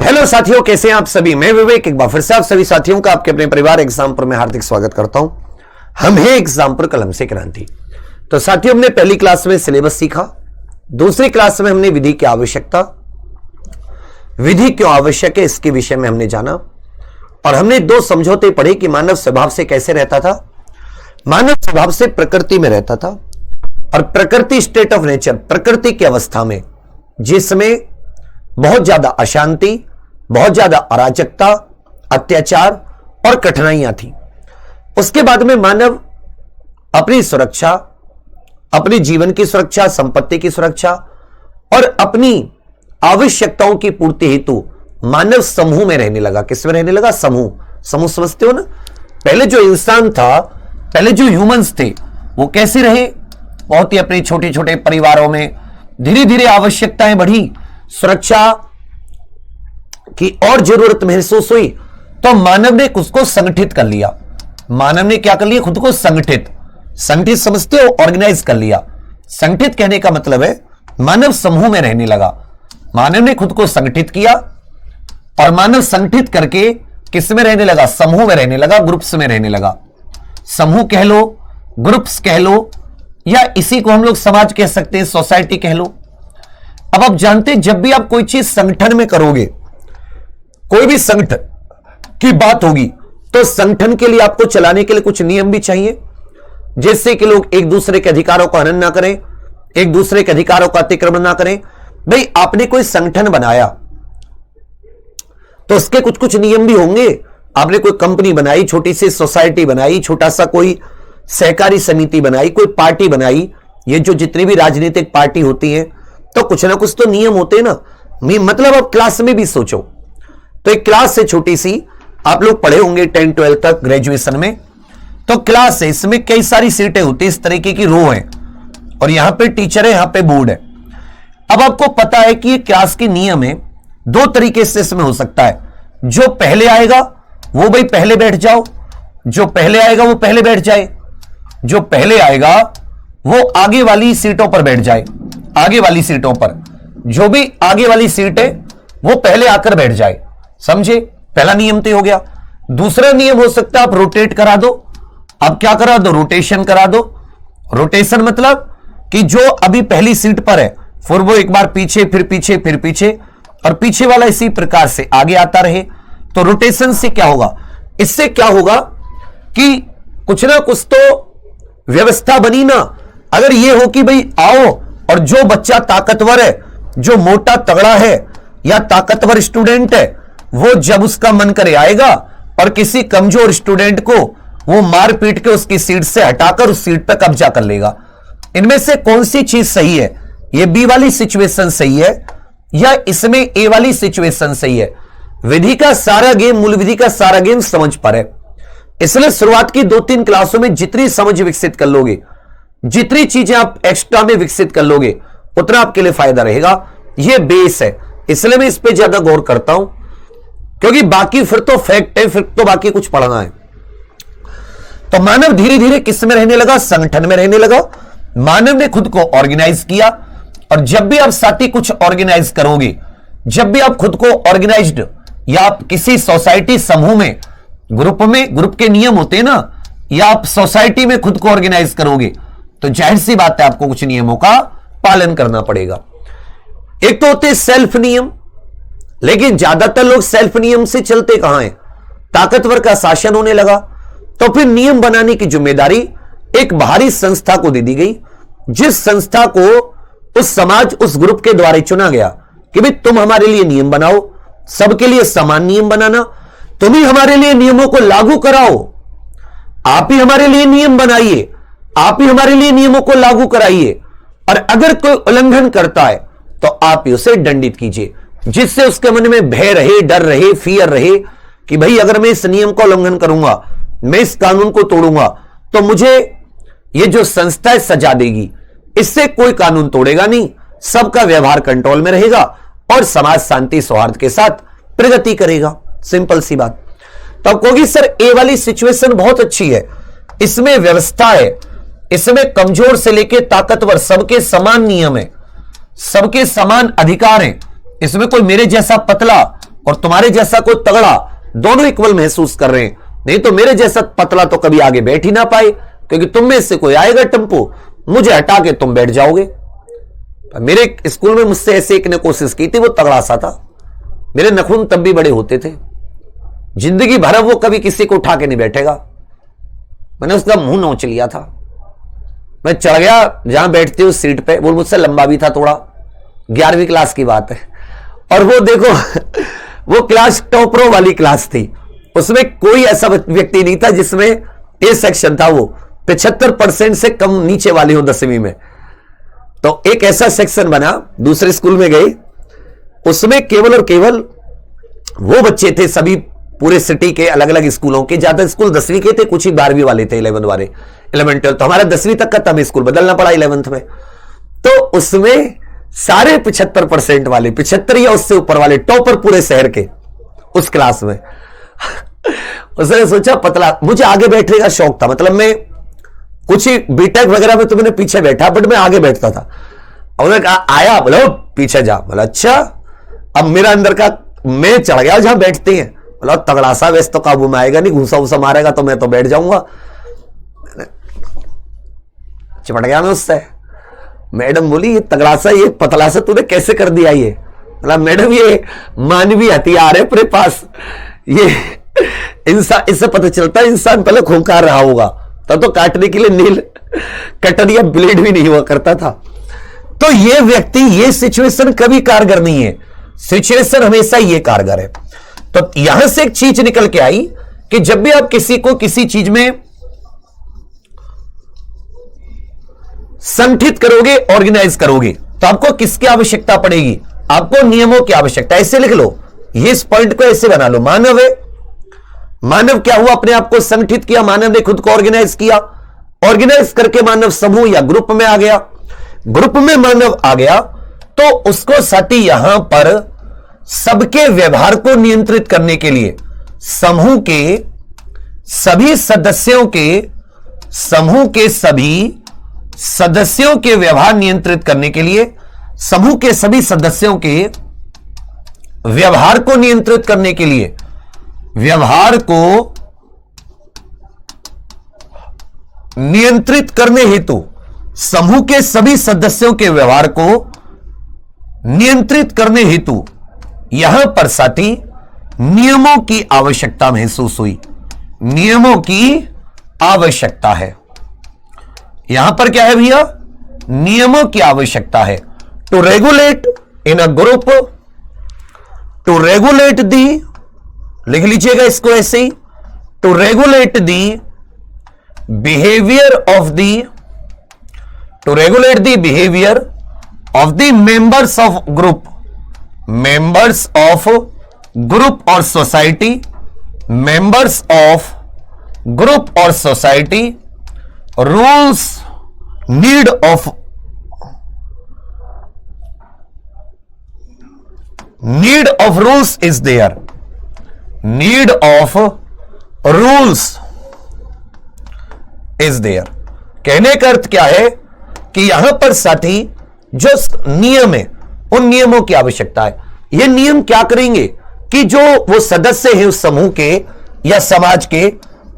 Hello साथियों, कैसे हैं आप सभी। मैं विवेक एक बार फिर से आप सभी साथियों का आपके अपने परिवार एग्जाम्पर में हार्दिक स्वागत करता हूं। हम हैं एग्जाम्पर कलम से क्रांति। तो साथियों, हमने पहली क्लास में सिलेबस सीखा, दूसरी क्लास में हमने विधि की आवश्यकता, विधि क्यों आवश्यक है इसके विषय में हमने जाना, और हमने दो समझौते पढ़े कि मानव स्वभाव से कैसे रहता था। मानव स्वभाव से प्रकृति में रहता था, और प्रकृति स्टेट ऑफ नेचर, प्रकृति की अवस्था में जिसमें बहुत ज्यादा अशांति, बहुत ज्यादा अराजकता, अत्याचार और कठिनाइयां थी। उसके बाद में मानव अपनी सुरक्षा, अपने जीवन की सुरक्षा, संपत्ति की सुरक्षा और अपनी आवश्यकताओं की पूर्ति हेतु मानव समूह में रहने लगा। किसमें रहने लगा? समूह। समूह समझते हो ना? पहले जो इंसान था, पहले जो ह्यूमंस थे, वो कैसे रहे? बहुत ही अपने छोटे छोटे परिवारों में। धीरे धीरे आवश्यकताएं बढ़ी, सुरक्षा की और जरूरत महसूस हुई, तो मानव ने उसको संगठित कर लिया। मानव ने क्या कर लिया? खुद को संगठित। संगठित समझते हो? ऑर्गेनाइज कर लिया। संगठित कहने का मतलब है मानव समूह में रहने लगा। मानव ने खुद को संगठित किया, और मानव संगठित करके किस में रहने लगा? समूह में रहने लगा, ग्रुप्स में रहने लगा। समूह कह लो, ग्रुप्स कह लो, या इसी को हम लोग समाज कह सकते हैं, सोसाइटी कह लो। अब आप जानते हैं, जब भी आप कोई चीज संगठन में करोगे, कोई भी संगठन की बात होगी, तो संगठन के लिए आपको चलाने के लिए कुछ नियम भी चाहिए, जिससे कि लोग एक दूसरे के अधिकारों का हनन ना करें, एक दूसरे के अधिकारों का अतिक्रमण ना करें। भाई, आपने कोई संगठन बनाया तो उसके कुछ कुछ नियम भी होंगे। आपने कोई कंपनी बनाई, छोटी सी सोसाइटी बनाई, छोटा सा कोई सहकारी समिति बनाई, कोई पार्टी बनाई, ये जो जितनी भी राजनीतिक पार्टी होती है, तो कुछ ना कुछ तो नियम होते हैं ना। मतलब अब क्लास में भी सोचो, तो एक क्लास से छोटी सी आप लोग पढ़े होंगे 10 12 तक ग्रेजुएशन में, तो क्लास है, इसमें कई सारी सीटें होती है, इस तरीके की रो है, और यहां पे टीचर है, यहां पे बोर्ड है। अब आपको पता है कि ये क्लास के नियम है, दो तरीके से इसमें हो सकता है। जो पहले आएगा वो भाई पहले बैठ जाओ, जो पहले आएगा वो पहले बैठ जाए, जो पहले आएगा वो आगे वाली सीटों पर बैठ जाए, आगे वाली सीटों पर, जो भी आगे वाली सीट है वो पहले आकर बैठ जाए। समझे? पहला नियम तो हो गया। दूसरा नियम हो सकता है आप रोटेट करा दो। अब क्या करा दो? रोटेशन करा दो। रोटेशन मतलब कि जो अभी पहली सीट पर है, फिर वो एक बार पीछे, फिर पीछे, फिर पीछे, और पीछे वाला इसी प्रकार से आगे आता रहे। तो रोटेशन से क्या होगा? इससे क्या होगा कि कुछ ना कुछ तो व्यवस्था बनी ना। अगर ये हो कि भाई आओ, और जो बच्चा ताकतवर है, जो मोटा तगड़ा है या ताकतवर स्टूडेंट है, वो जब उसका मन करे आएगा, और किसी कमजोर स्टूडेंट को वो मार पीट के उसकी सीट से हटाकर उस सीट पर कब्जा कर लेगा। इनमें से कौन सी चीज सही है? ये बी वाली सिचुएशन सही है, या इसमें ए वाली सिचुएशन सही है? विधि का सारा गेम, मूल विधि का सारा गेम समझ पर है। इसलिए शुरुआत की 2-3 क्लासों में जितनी समझ विकसित कर लोगे, जितनी चीजें आप एक्स्ट्रा में विकसित कर लोगे, उतना आपके लिए फायदा रहेगा। यह बेस है, इसलिए मैं इस पर ज्यादा गौर करता हूं, क्योंकि बाकी फिर तो फैक्ट है, फिर तो बाकी कुछ पढ़ना है। तो मानव धीरे धीरे किस में रहने लगा? संगठन में रहने लगा। मानव ने खुद को ऑर्गेनाइज किया, और जब भी आप साथी कुछ ऑर्गेनाइज करोगे, जब भी आप खुद को ऑर्गेनाइज्ड, या आप किसी सोसाइटी समूह में, ग्रुप के नियम होते हैं ना, या आप सोसाइटी में खुद को ऑर्गेनाइज करोगे, तो जाहिर सी बात है आपको कुछ नियमों का पालन करना पड़ेगा। एक तो होते हैं सेल्फ नियम, लेकिन ज्यादातर लोग सेल्फ नियम से चलते कहां हैं? ताकतवर का शासन होने लगा, तो फिर नियम बनाने की जिम्मेदारी एक बाहरी संस्था को दे दी गई, जिस संस्था को उस समाज, उस ग्रुप के द्वारा चुना गया कि भाई तुम हमारे लिए नियम बनाओ, सबके लिए समान नियम बनाना, तुम ही हमारे लिए नियमों को लागू कराओ, आप ही हमारे लिए नियम बनाइए, आप ही हमारे लिए नियमों को लागू कराइए, और अगर कोई उल्लंघन करता है तो आप ही उसे दंडित कीजिए, जिससे उसके मन में भय रहे, डर रहे, फियर रहे कि भाई अगर मैं इस नियम का उल्लंघन करूंगा, मैं इस कानून को तोड़ूंगा, तो मुझे ये जो संस्था है सजा देगी। इससे कोई कानून तोड़ेगा नहीं, सबका व्यवहार कंट्रोल में रहेगा, और समाज शांति सौहार्द के साथ प्रगति करेगा। सिंपल सी बात। तो आप कहोगे सर ए वाली सिचुएशन बहुत अच्छी है, इसमें व्यवस्था है, इसमें कमजोर से लेकर ताकतवर सबके समान नियम है, सबके समान अधिकार हैं, इसमें कोई मेरे जैसा पतला और तुम्हारे जैसा कोई तगड़ा, दोनों इक्वल महसूस कर रहे हैं। नहीं तो मेरे जैसा पतला तो कभी आगे बैठ ही ना पाए, क्योंकि तुम में से कोई आएगा टेम्पो, मुझे हटा के तुम बैठ जाओगे। मेरे स्कूल में मुझसे ऐसे एक ने कोशिश की थी, वो तगड़ा सा था, मेरे नखून तब भी बड़े होते थे, जिंदगी भर वो कभी किसी को उठा के नहीं बैठेगा। मैंने उसका मुंह नोच लिया था। मैं चढ़ गया जहां बैठती उस सीट पे, वो मुझसे लंबा भी था थोड़ा, 11वीं क्लास की बात है। और वो देखो वो क्लास टॉपरों वाली क्लास थी, उसमें कोई ऐसा व्यक्ति नहीं था जिसमें ए सेक्शन था, वो 75% से कम नीचे वाले हो 10वीं में। तो एक ऐसा सेक्शन बना, दूसरे स्कूल में गए, उसमें केवल और केवल वो बच्चे थे, सभी पूरे सिटी के अलग अलग स्कूलों के, ज्यादा स्कूल 10वीं के थे, कुछ ही 12वीं वाले थे, 11 वाले, 11 12। तो हमारा 10वीं तक का तब स्कूल बदलना पड़ा 11th में। तो उसमें सारे 75% वाले, 75 या उससे ऊपर वाले टॉपर पूरे शहर के उस क्लास में। उसने सोचा पतला, मुझे आगे बैठने का शौक था, मतलब मैं कुछ ही बीटेक वगैरह में तो मैंने पीछे बैठा, बट मैं आगे बैठता था। उन्होंने कहा आया, बोलो पीछे जा, बोला अच्छा। अब मेरा अंदर का मैं चढ़ गया जहां बैठते हैं, बोला तगड़ा सा, वैसे तो काबू में आएगा नहीं, घूसा घूसा मारेगा तो मैं तो बैठ जाऊंगा। चिपट गया मैं उससे। मैडम बोली ये तगड़ा सा, ये पतला सा तूने कैसे कर दिया ये? बोला मैडम ये मानवीय हथियार है अपने पास, ये इंसान, इससे पता चलता है इंसान पहले खूंखार रहा होगा, तब तो काटने के लिए नील कटर या ब्लेड भी नहीं हुआ करता था। तो ये व्यक्ति, ये सिचुएशन कभी कारगर नहीं है, सिचुएशन हमेशा ये कारगर है। तो यहां से एक चीज निकल के आई कि जब भी आप किसी को किसी चीज में संगठित करोगे, ऑर्गेनाइज करोगे, तो आपको किसकी आवश्यकता पड़ेगी? आपको नियमों की आवश्यकता। ऐसे लिख लो, ये इस पॉइंट को ऐसे बना लो, मानव है, मानव क्या हुआ? अपने आप को संगठित किया, मानव ने खुद को ऑर्गेनाइज किया, ऑर्गेनाइज करके मानव समूह या ग्रुप में आ गया, ग्रुप में मानव आ गया, तो उसको साथी यहां पर सबके व्यवहार को नियंत्रित करने के लिए, समूह के सभी सदस्यों के, समूह के सभी सदस्यों के व्यवहार नियंत्रित करने के लिए, समूह के सभी सदस्यों के व्यवहार को नियंत्रित करने के लिए, व्यवहार को नियंत्रित करने हेतु, समूह के सभी सदस्यों के व्यवहार को नियंत्रित करने हेतु यहां पर साथी नियमों की आवश्यकता महसूस हुई। नियमों की आवश्यकता है, यहां पर क्या है भैया? नियमों की आवश्यकता है। To regulate in a group, to regulate the, लिख लीजिएगा इसको ऐसे ही, to regulate the behaviour of the, to regulate the behaviour of the members of group, members of group और सोसाइटी, मेंबर्स ऑफ ग्रुप और society, rules need of, need of rules is there, need of rules is there. कहने का अर्थ क्या है कि यहां पर साथी जो नियम है, उन नियमों की आवश्यकता है। ये नियम क्या करेंगे कि जो वो सदस्य हैं उस समूह के या समाज के,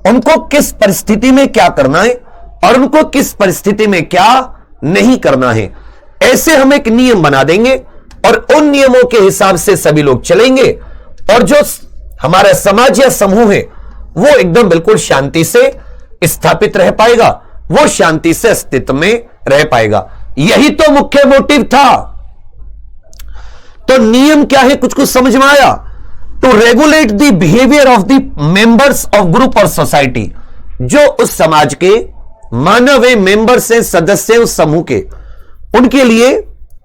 उनको किस परिस्थिति में क्या करना है और उनको किस परिस्थिति में क्या नहीं करना है, ऐसे हम एक नियम बना देंगे और उन नियमों के हिसाब से सभी लोग चलेंगे और जो हमारा समाज या समूह है वो एकदम बिल्कुल शांति से स्थापित रह पाएगा, वो शांति से अस्तित्व में रह पाएगा। यही तो मुख्य मोटिव था। तो नियम क्या है, कुछ कुछ समझ में आया? To regulate the behaviour of the members of group और सोसाइटी, जो उस समाज के मानव है, मेंबर्स हैं, सदस्य उस समूह के, उनके लिए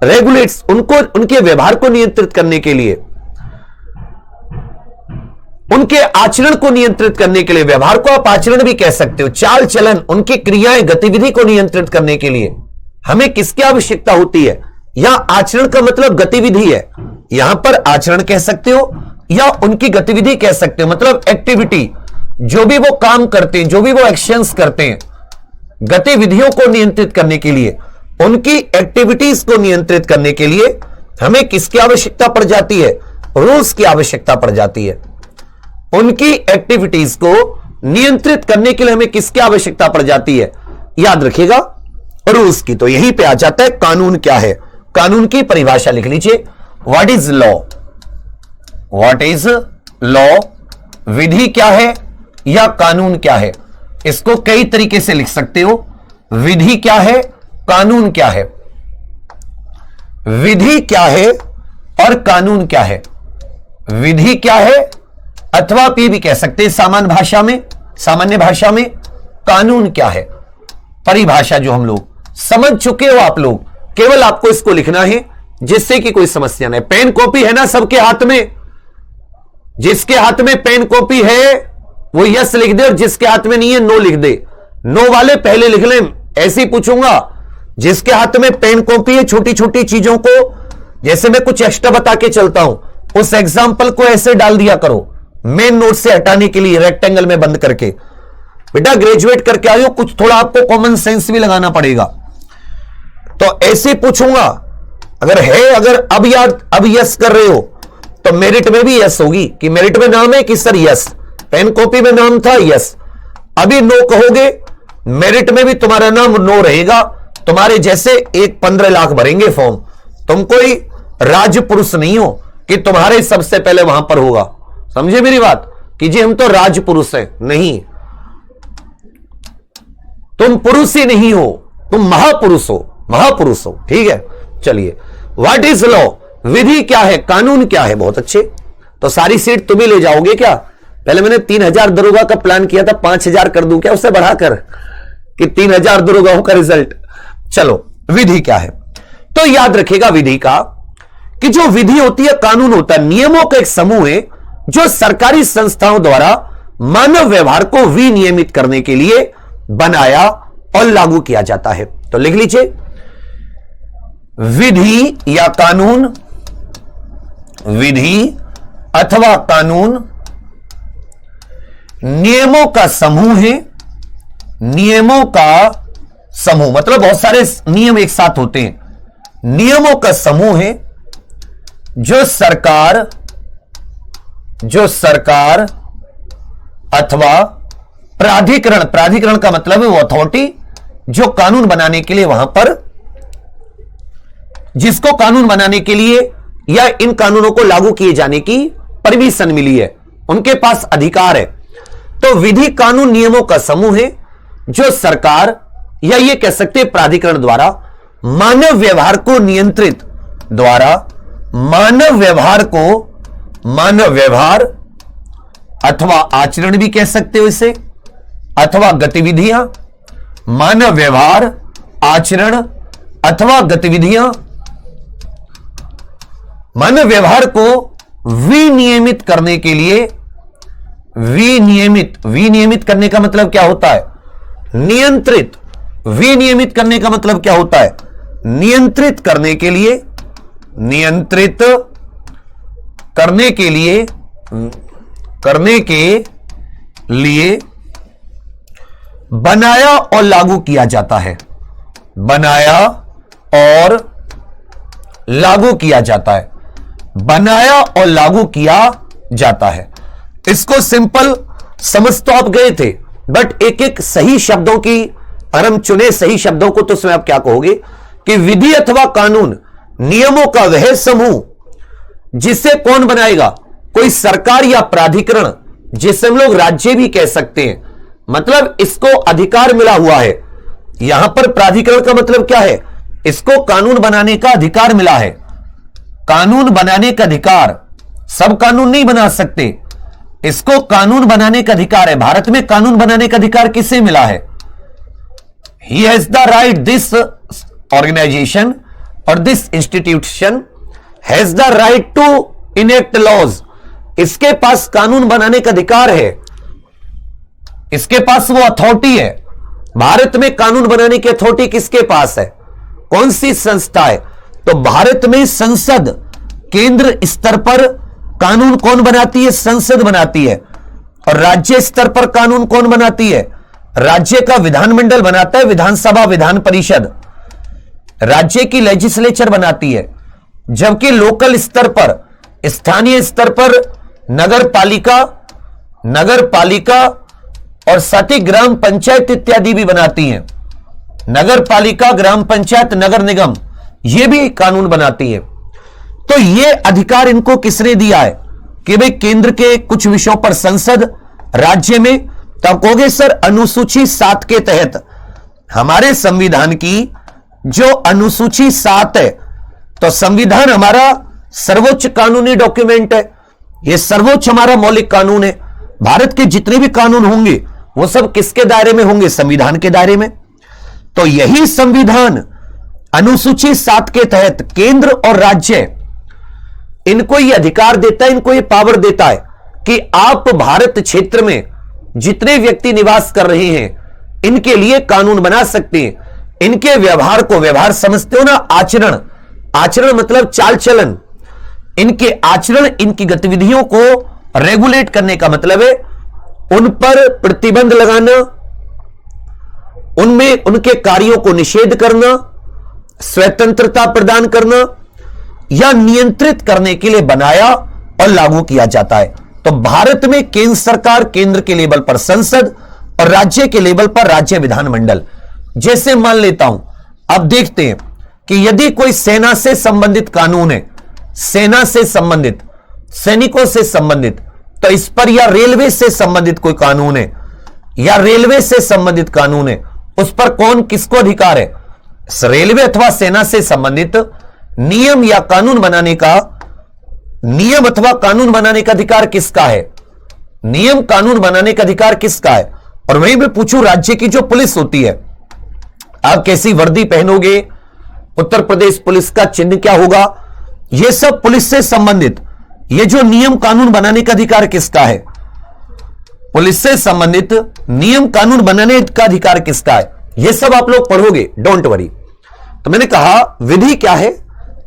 रेगुलेट्स, उनको उनके व्यवहार को नियंत्रित करने के लिए, उनके आचरण को नियंत्रित करने के लिए, व्यवहार को आप आचरण भी कह सकते हो, चाल चलन, उनकी क्रियाएं, गतिविधि को नियंत्रित करने के लिए हमें किसकी आवश्यकता होती है? यहां आचरण का मतलब गतिविधि है, यहां पर आचरण कह सकते हो या उनकी गतिविधि कह सकते हो, मतलब एक्टिविटी, जो भी वो काम करते हैं, जो भी वो एक्शंस करते हैं, गतिविधियों को नियंत्रित करने के लिए, उनकी एक्टिविटीज को नियंत्रित करने के लिए हमें किसकी आवश्यकता पड़ जाती है? रूल्स की आवश्यकता पड़ जाती है। उनकी एक्टिविटीज को नियंत्रित करने के लिए हमें किसकी आवश्यकता पड़ जाती है? याद रखिएगा, रूल्स की। तो यहीं पे आ जाता है कानून क्या है। कानून की परिभाषा लिख लीजिए, what is law. What is law, विधि क्या है या कानून क्या है। इसको कई तरीके से लिख सकते हो, विधि क्या है, कानून क्या है। विधि क्या है और कानून क्या है। विधि क्या है, अथवा आप ये भी कह सकते हैं सामान्य भाषा में कानून क्या है। परिभाषा जो हम लोग समझ चुके हो आप लोग, केवल आपको इसको लिखना है जिससे कि कोई समस्या नहीं। पेन कॉपी है ना सबके हाथ में? जिसके हाथ में पेन कॉपी है वो यस लिख दे, और जिसके हाथ में नहीं है नो लिख दे। नो वाले पहले लिख लें, ऐसे ही पूछूंगा। जिसके हाथ में पेन कॉपी है, छोटी छोटी चीजों को जैसे मैं कुछ एक्स्ट्रा बता के चलता हूं, उस एग्जाम्पल को ऐसे डाल दिया करो मेन नोट से हटाने के लिए, रेक्टेंगल में बंद करके। बेटा ग्रेजुएट करके आए हो, कुछ थोड़ा आपको कॉमन सेंस भी लगाना पड़ेगा। तो ऐसे पूछूंगा, अगर अब यस कर रहे हो तो मेरिट में भी यस होगी, कि मेरिट में नाम है कि सर यस, पेन कॉपी में नाम था यस। अभी नो कहोगे, मेरिट में भी तुम्हारा नाम नो रहेगा। तुम्हारे जैसे 15 लाख भरेंगे फॉर्म, तुम कोई राजपुरुष नहीं हो कि तुम्हारे सबसे पहले वहां पर होगा। समझे मेरी बात कि जी हम तो राजपुरुष हैं, नहीं, तुम पुरुष ही नहीं हो, तुम महापुरुष हो। ठीक है, चलिए, व्हाट इज लॉ, विधि क्या है, कानून क्या है। बहुत अच्छे, तो सारी सीट तुम ही ले जाओगे क्या? पहले मैंने 3000 दरोगा का प्लान किया था, 5000 कर दूं क्या उससे बढ़ाकर, कि 3000 दरोगाओं का रिजल्ट। चलो, विधि क्या है, तो याद रखिएगा विधि का, कि जो विधि होती है, कानून होता है, नियमों का एक समूह है जो सरकारी संस्थाओं द्वारा मानव व्यवहार को विनियमित करने के लिए बनाया और लागू किया जाता है। तो लिख लीजिए, विधि या कानून, विधि अथवा कानून नियमों का समूह है। नियमों का समूह मतलब बहुत सारे नियम एक साथ होते हैं। नियमों का समूह है जो सरकार अथवा प्राधिकरण का मतलब है वो अथॉरिटी जो कानून बनाने के लिए वहां पर, जिसको कानून बनाने के लिए या इन कानूनों को लागू किए जाने की परमिशन मिली है, उनके पास अधिकार है। तो विधि कानून नियमों का समूह है जो सरकार या ये कह सकते हैं प्राधिकरण द्वारा मानव व्यवहार अथवा आचरण भी कह सकते हो इसे, अथवा गतिविधियां, मानव व्यवहार, आचरण अथवा गतिविधियां, मानव व्यवहार को विनियमित करने के लिए, विनियमित करने का मतलब क्या होता है? नियंत्रित। विनियमित करने का मतलब क्या होता है? नियंत्रित करने के लिए, करने के लिए बनाया और लागू किया जाता है। बनाया और लागू किया जाता है। बनाया और लागू किया जाता है। इसको सिंपल समझ तो आप गए थे, बट एक एक सही शब्दों की, अगर हम चुने सही शब्दों को, तो उसमें आप क्या कहोगे कि विधि अथवा कानून नियमों का वह समूह जिसे कौन बनाएगा? कोई सरकार या प्राधिकरण, जिसे हम लोग राज्य भी कह सकते हैं। मतलब इसको अधिकार मिला हुआ है। यहां पर प्राधिकरण का मतलब क्या है? इसको कानून बनाने का अधिकार मिला है। कानून बनाने का अधिकार, सब कानून नहीं बना सकते, इसको कानून बनाने का अधिकार है। भारत में कानून बनाने का अधिकार किसे मिला है? He has the right, this organization or this institution has the right to enact laws. इसके पास कानून बनाने का अधिकार है, इसके पास वो अथॉरिटी है। भारत में कानून बनाने की अथॉरिटी किसके पास है? कौन सी संस्था है? तो भारत में संसद, केंद्र स्तर पर कानून कौन बनाती है? संसद बनाती है। और राज्य स्तर पर कानून कौन बनाती है? राज्य का विधानमंडल बनाता है, विधानसभा, विधान परिषद राज्य की लेजिस्लेचर बनाती है। जबकि लोकल स्तर पर स्थानीय स्तर पर नगर पालिका और साथ ही ग्राम पंचायत इत्यादि भी बनाती हैं। नगर पालिका, ग्राम पंचायत, नगर निगम, ये भी कानून बनाती है। तो ये अधिकार इनको किसने दिया है कि भाई केंद्र के कुछ विषयों पर संसद, राज्य में, तो आप कहोगे सर अनुसूची 7 के तहत हमारे संविधान की जो अनुसूची 7 है, तो संविधान हमारा सर्वोच्च कानूनी डॉक्यूमेंट है, यह सर्वोच्च हमारा मौलिक कानून है। भारत के जितने भी कानून होंगे वो सब किसके दायरे में होंगे? संविधान के दायरे में। तो यही संविधान अनुसूची 7 के तहत केंद्र और राज्य इनको यह अधिकार देता है, इनको यह पावर देता है कि आप भारत क्षेत्र में जितने व्यक्ति निवास कर रहे हैं इनके लिए कानून बना सकते हैं। इनके व्यवहार को, व्यवहार समझते हो ना, आचरण, आचरण मतलब चाल चलन, इनके आचरण, इनकी गतिविधियों को रेगुलेट करने का मतलब है उन पर प्रतिबंध लगाना, उनमें उनके कार्यों को निषेध करना, स्वतंत्रता प्रदान करना या नियंत्रित करने के लिए बनाया और लागू किया जाता है। तो भारत में केंद्र सरकार, केंद्र के लेवल पर संसद और राज्य के लेवल पर राज्य विधानमंडल। जैसे मान लेता हूं, अब देखते हैं कि यदि कोई सेना से संबंधित कानून है, सेना से संबंधित, सैनिकों से संबंधित, तो इस पर या रेलवे से संबंधित कोई कानून है या रेलवे से संबंधित कानून है, उस पर कौन, किसको अधिकार है? रेलवे अथवा सेना से संबंधित नियम या कानून बनाने का, नियम अथवा कानून बनाने का अधिकार किसका है? नियम कानून बनाने का अधिकार किसका है? और वहीं भी पूछूं, राज्य की जो पुलिस होती है, आप कैसी वर्दी पहनोगे, उत्तर प्रदेश पुलिस का चिन्ह क्या होगा, यह सब पुलिस से संबंधित, ये जो नियम कानून बनाने का अधिकार किसका है? पुलिस से संबंधित नियम कानून बनाने का अधिकार किसका है? यह सब आप लोग पढ़ोगे, डोंट वरी। तो मैंने कहा विधि क्या है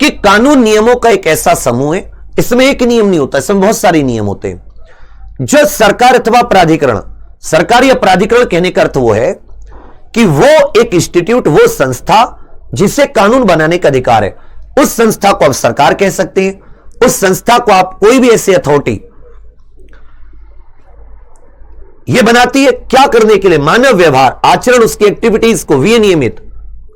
कि कानून नियमों का एक ऐसा समूह है, इसमें एक नियम नहीं होता, इसमें बहुत सारे नियम होते हैं। जो सरकार अथवा प्राधिकरण, सरकार या प्राधिकरण कहने का अर्थ वो है कि वो एक इंस्टीट्यूट, वो संस्था जिसे कानून बनाने का अधिकार है, उस संस्था को आप सरकार कह सकते हैं। उस संस्था को आप कोई भी ऐसी अथॉरिटी ये बनाती है क्या करने के लिए? मानव व्यवहार, आचरण, उसकी एक्टिविटीज को विनियमित,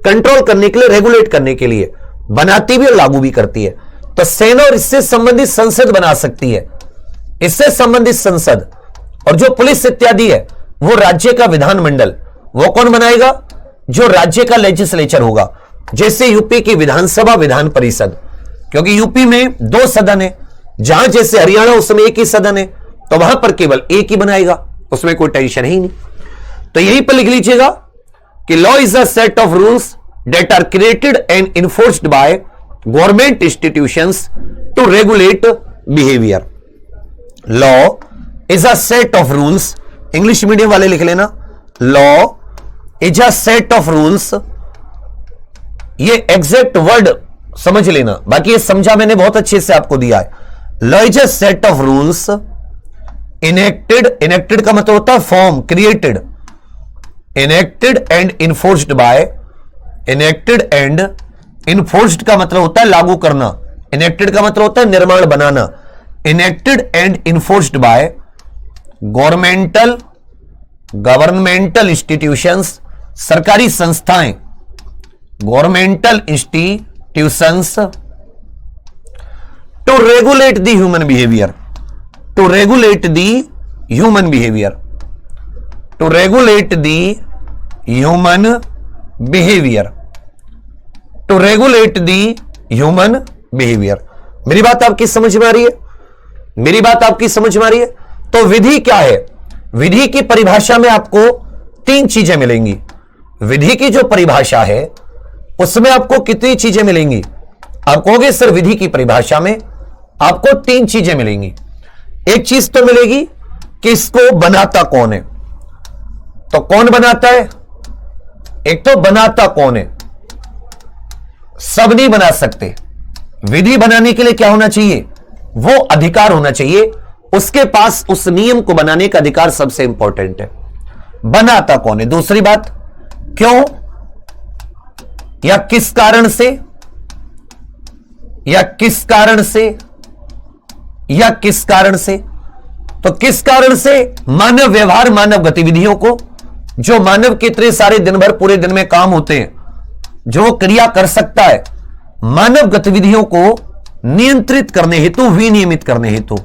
कंट्रोल करने के लिए, रेगुलेट करने के लिए बनाती भी और लागू भी करती है। तो सेना और इससे संबंधित संसद बना सकती है, इससे संबंधित संसद, और जो पुलिस इत्यादि है वो राज्य का विधानमंडल, वो कौन बनाएगा? जो राज्य का लेजिस्लेचर होगा। जैसे यूपी की विधानसभा, विधान परिषद, क्योंकि यूपी में 2 सदन है, जहां जैसे हरियाणा उसमें 1 ही सदन है, तो वहां पर केवल 1 ही बनाएगा, उसमें कोई टेंशन ही नहीं। तो यहीं पर लिख लीजिएगा कि law is a set of rules that are created and enforced by government institutions to regulate behaviour. Law is a set of rules, English medium वाले लिख लेना, law is a set of rules, ये exact word समझ लेना, बाकी ये समझा मैंने बहुत अच्छे से आपको दिया है। Law is a set of rules enacted, enacted का मतलब होता है form, created, enacted and enforced by, enacted and enforced का मतलब होता है लागू करना, इनेक्टेड का मतलब होता है निर्माण, बनाना, enacted and enforced by governmental institutions, सरकारी संस्थाएं, governmental institutions to regulate the human behaviour, to regulate the human behaviour, to regulate the human behaviour, to regulate the human behaviour. मेरी बात आपकी समझ में आ रही है? मेरी बात आपकी समझ में आ रही है? तो विधि क्या है? विधि की परिभाषा में आपको 3 चीजें मिलेंगी। विधि की जो परिभाषा है उसमें आपको कितनी चीजें मिलेंगी? आप कहोगे सर विधि की परिभाषा में आपको 3 चीजें मिलेंगी। एक चीज तो मिलेगी कि इसको बनाता कौन है, तो कौन बनाता है? एक तो बनाता कौन है, सब नहीं बना सकते। विधि बनाने के लिए क्या होना चाहिए? वो अधिकार होना चाहिए, उसके पास उस नियम को बनाने का अधिकार सबसे इंपॉर्टेंट है। बनाता कौन है? दूसरी बात, क्यों या किस कारण से, या किस कारण से या किस कारण से? तो किस कारण से? मानव व्यवहार, मानव गतिविधियों को, जो मानव के इतने सारे दिन भर पूरे दिन में काम होते हैं, जो वो क्रिया कर सकता है, मानव गतिविधियों को नियंत्रित करने हेतु, विनियमित करने हेतु,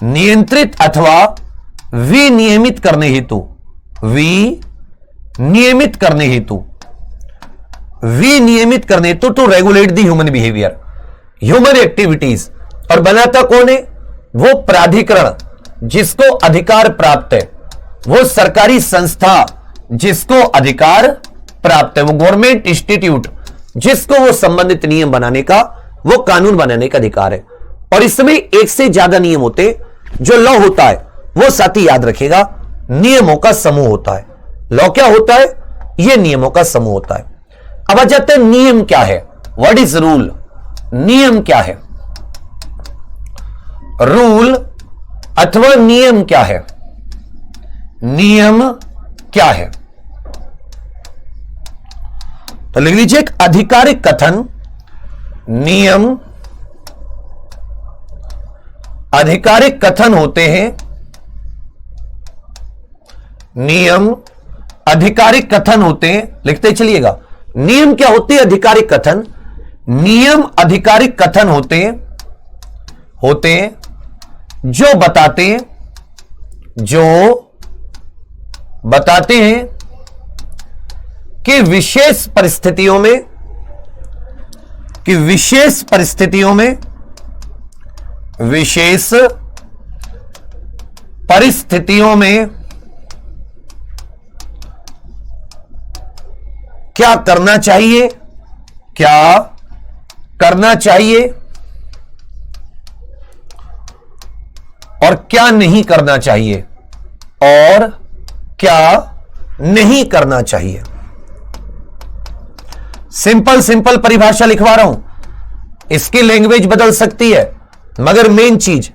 नियंत्रित अथवा विनियमित करने हेतु, विनियमित करने हेतु, विनियमित करने हेतु, to regulate the human behaviour, human activities. और बनाता कौन है? वो प्राधिकरण जिसको अधिकार प्राप्त है, वो सरकारी संस्था जिसको अधिकार प्राप्त है, वो गवर्नमेंट इंस्टीट्यूट जिसको वो संबंधित नियम बनाने का, वो कानून बनाने का अधिकार है। और इसमें एक से ज्यादा नियम होते, जो लॉ होता है वो साथी याद रखेगा नियमों का समूह होता है। लॉ क्या होता है? ये नियमों का समूह होता है। अब आ जाते हैं नियम क्या है, व्हाट इज रूल। नियम क्या है? रूल अथवा नियम क्या है? नियम क्या है? तो लिख लीजिए एक आधिकारिक कथन, नियम आधिकारिक कथन होते हैं, नियम आधिकारिक कथन होते हैं। लिखते चलिएगा, नियम क्या होते हैं? अधिकारिक कथन। नियम आधिकारिक कथन होते हैं जो बताते हैं कि विशेष परिस्थितियों में क्या करना चाहिए और क्या नहीं करना चाहिए, सिंपल परिभाषा लिखवा रहा हूं। इसकी लैंग्वेज बदल सकती है, मगर मेन चीज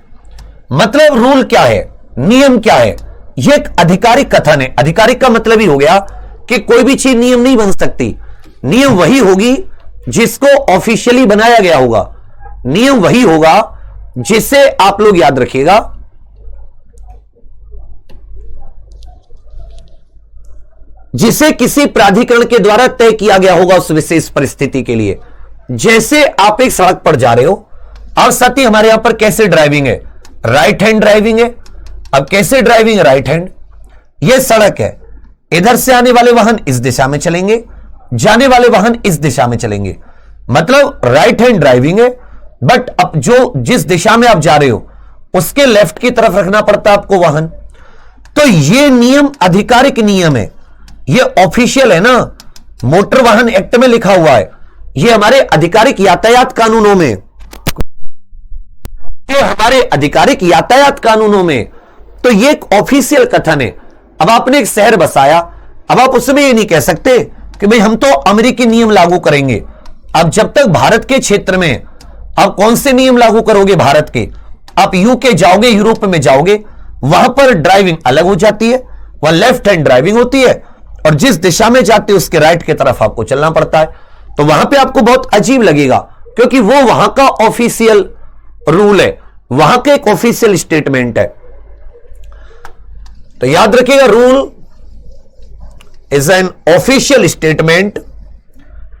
मतलब रूल क्या है, नियम क्या है, यह एक आधिकारिक कथन है। आधिकारिक का मतलब ही हो गया कि कोई भी चीज नियम नहीं बन सकती। नियम वही होगी जिसको ऑफिशियली बनाया गया होगा। नियम वही होगा जिसे आप लोग याद रखिएगा, जिसे किसी प्राधिकरण के द्वारा तय किया गया होगा उस विशेष परिस्थिति के लिए। जैसे आप एक सड़क पर जा रहे हो, और साथ ही हमारे यहां पर कैसे ड्राइविंग है, राइट हैंड ड्राइविंग है। अब कैसे ड्राइविंग है? Right hand. यह सड़क है, इधर से आने वाले वाहन इस दिशा में चलेंगे, जाने वाले वाहन इस दिशा में चलेंगे, मतलब राइट हैंड ड्राइविंग है। बट अब जिस दिशा में आप जा रहे हो उसके लेफ्ट की तरफ रखना पड़ता है आपको वाहन। तो यह नियम आधिकारिक नियम है, यह ऑफिशियल है ना, मोटर वाहन एक्ट में लिखा हुआ है, यह हमारे आधिकारिक यातायात कानूनों में, तो यह एक ऑफिशियल कथन है। अब आपने एक शहर बसाया, अब आप उसमें यह नहीं कह सकते कि भाई हम तो अमेरिकी नियम लागू करेंगे। अब जब तक भारत के क्षेत्र में आप कौन से नियम लागू करोगे भारत के? आप यूके जाओगे, यूरोप में जाओगे, वहां पर ड्राइविंग अलग हो जाती है, वहां लेफ्ट हैंड ड्राइविंग होती है, और जिस दिशा में जाते हो उसके राइट की तरफ आपको चलना पड़ता है। तो वहां पे आपको बहुत अजीब लगेगा, क्योंकि वो वहां का ऑफिशियल रूल है, वहां का एक ऑफिशियल स्टेटमेंट है। तो याद रखिएगा, rule is an official statement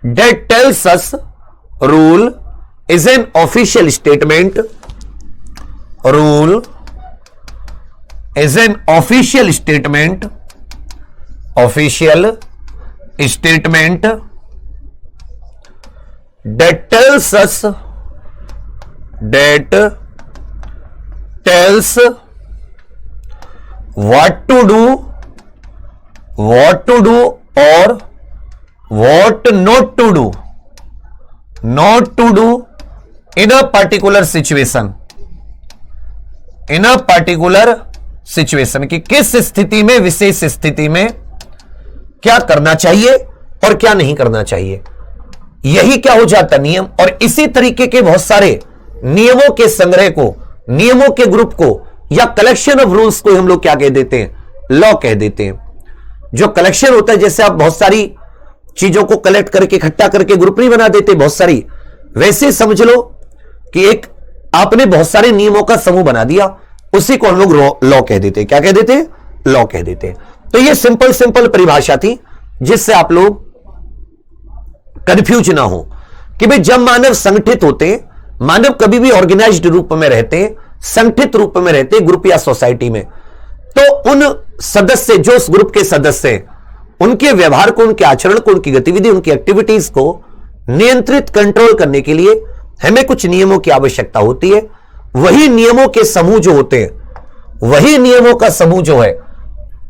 that tells us, rule is an official statement, rule is an official statement that tells us, what to do or what not to do in a particular situation, कि किस स्थिति में, विशेष स्थिति में क्या करना चाहिए और क्या नहीं करना चाहिए। यही क्या हो जाता नियम। और इसी तरीके के बहुत सारे नियमों के संग्रह को, नियमों के ग्रुप को, या कलेक्शन ऑफ रूल्स को हम लोग क्या कह देते हैं? लॉ कह देते हैं। जो कलेक्शन होता है, जैसे आप बहुत सारी चीजों को कलेक्ट करके, इकट्ठा करके ग्रुप नहीं बना देते बहुत सारी, वैसे समझ लो कि एक आपने बहुत सारे नियमों का समूह बना दिया, उसी को हम लोग लॉ कह देते। क्या कह देते? लॉ कह देते। तो ये सिंपल सिंपल परिभाषा थी जिससे आप लोग कंफ्यूज ना हो कि भाई जब मानव संगठित होते, मानव कभी भी ऑर्गेनाइज्ड रूप में रहते, संगठित रूप में रहते ग्रुप या सोसाइटी में, तो उन सदस्य, जो उस ग्रुप के सदस्य हैं, उनके व्यवहार को, उनके आचरण को, उनकी गतिविधि, उनकी एक्टिविटीज को नियंत्रित, कंट्रोल करने के लिए हमें कुछ नियमों की आवश्यकता होती है। वही नियमों के समूह जो होते हैं, वही नियमों का समूह जो है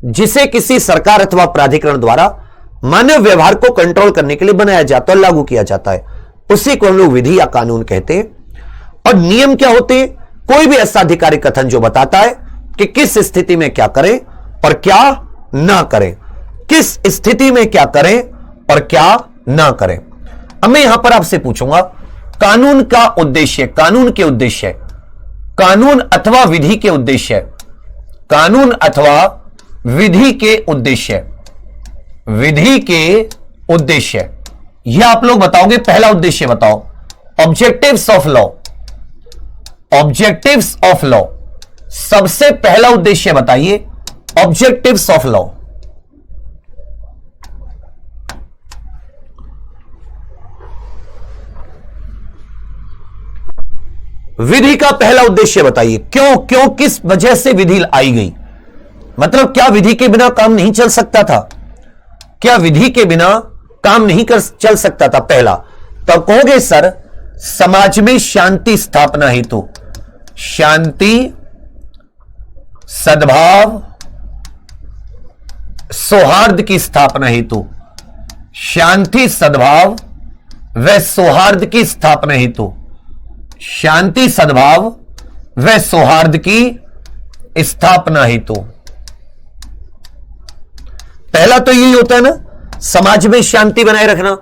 जिसे किसी सरकार अथवा प्राधिकरण द्वारा मानव व्यवहार को कंट्रोल करने के लिए बनाया जाता है, लागू किया जाता है, उसी को हम लोग विधि या कानून कहते हैं। और नियम क्या होते हैं? कोई भी ऐसा आधिकारिक कथन जो बताता है कि किस स्थिति में क्या करें और क्या ना करें, किस स्थिति में क्या करें और क्या ना करें। अब मैं यहां पर आपसे पूछूंगा, कानून का उद्देश्य, कानून के उद्देश्य, कानून अथवा विधि के उद्देश्य, कानून अथवा विधि के उद्देश्य, विधि के उद्देश्य, यह आप लोग बताओगे। पहला उद्देश्य बताओ, objectives of law, objectives of law, सबसे पहला उद्देश्य बताइए, ऑब्जेक्टिव्स ऑफ लॉ। विधि का पहला उद्देश्य बताइए, क्यों क्यों किस वजह से विधि आई गई? मतलब क्या विधि के बिना काम नहीं चल सकता था? क्या विधि के बिना काम नहीं चल सकता था? पहला तो कहोगे सर, समाज में शांति स्थापना हेतु, शांति, सद्भाव, सौहार्द की स्थापना हेतु, शांति, सद्भाव व सौहार्द की स्थापना हेतु, शांति, सद्भाव व सौहार्द की स्थापना हेतु। पहला तो यही होता है ना, समाज में शांति बनाए रखना।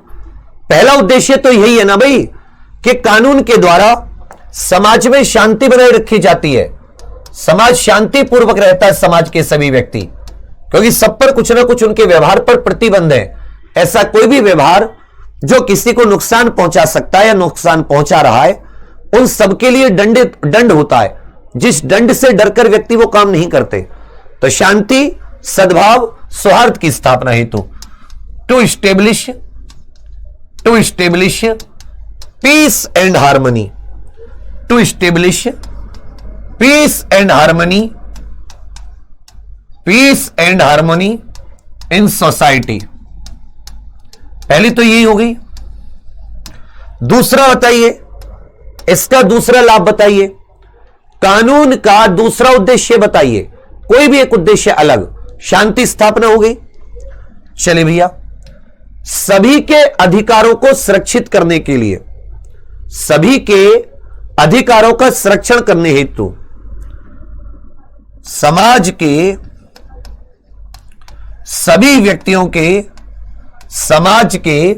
पहला उद्देश्य तो यही है ना भाई, कि कानून के द्वारा समाज में शांति बनाए रखी जाती है, समाज शांतिपूर्वक रहता है, समाज के सभी व्यक्ति, क्योंकि सब पर कुछ ना कुछ उनके व्यवहार पर प्रतिबंध है। ऐसा कोई भी व्यवहार जो किसी को नुकसान पहुंचा सकता है या नुकसान पहुंचा रहा है, उन सबके लिए दंड होता है, जिस दंड से डरकर व्यक्ति वो काम नहीं करते। तो शांति, सद्भाव, सौहार्द की स्थापना हेतु, to establish peace and harmony, to establish peace and harmony, peace and harmony in society. पहली तो यही हो गई। दूसरा बताइए, इसका दूसरा लाभ बताइए, कानून का दूसरा उद्देश्य बताइए, कोई भी एक उद्देश्य अलग। शांति स्थापना हो गई। चलिए भैया, सभी के अधिकारों को सुरक्षित करने के लिए, सभी के अधिकारों का संरक्षण करने हेतु समाज के सभी व्यक्तियों के, समाज के